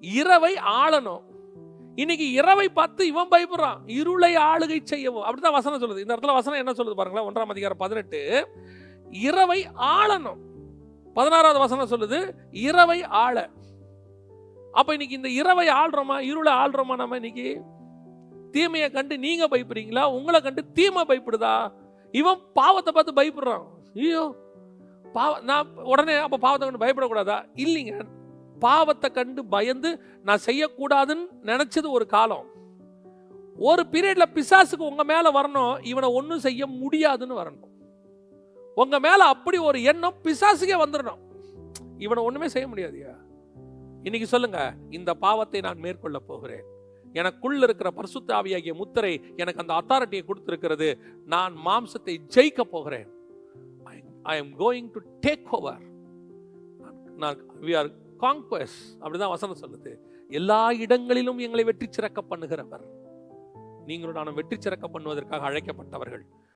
இரவை ஆளணும். இன்னைக்கு இரவை பார்த்து இவன் பயப்படுறான், இருளை ஆளுகை செய்யவும். அப்படிதான் வசனம் சொல்லுது. இந்த இடத்துல வசனம் என்ன சொல்லுது பாருங்களேன், 1:18, இரவை ஆளணும். 16வது வசனம் சொல்லுது இரவை ஆள. அப்ப இன்னைக்கு இந்த இரவை ஆள்றோமா, இருளை ஆள்றோமா? நம்ம இன்னைக்கு தீமையை கண்டு நீங்க பயப்படுறீங்களா, உங்களை கண்டு தீமை பயப்படுதா? இவன் பாவத்தை பார்த்து பயப்படுறான். ஐயோ நான் உடனே அப்ப பாவத்தை கண்டு பயப்படக்கூடாதா? இல்லைங்க, பாவத்தை கண்டு பயந்து நான் செய்யக்கூடாதுன்னு நினைச்சது ஒரு காலம். ஒரு பீரியட்ல பிசாசுக்கு உங்க மேல வரணும், இவனை ஒன்றும் செய்ய முடியாதுன்னு வரணும். உங்க மேல அப்படி ஒரு எண்ணம் பிசாசுக்கே வந்துடணும், இவனை ஒண்ணுமே செய்ய முடியாதுயா. இன்னைக்கு சொல்லுங்க, இந்த பாவத்தை நான் மேற்கொள்ள போகிறேன். எனக்குள்ள இருக்கிற பரிசுத்த ஆவியாகிய முத்திரை எனக்கு அந்த அத்தாரிட்டியை கொடுத்திருக்கிறது. நான் மாம்சத்தை ஜெயிக்க போகிறேன். I am going to take over. We are conquest. அப்படிதான் வசனம் சொல்லுது. எல்லா இடங்களிலும் எங்களை வெற்றி சிறக்க பண்ணுகிறவர். நீங்களும் நானும் வெற்றி சிறக்க பண்ணுவதற்காக அழைக்கப்பட்டவர்கள்.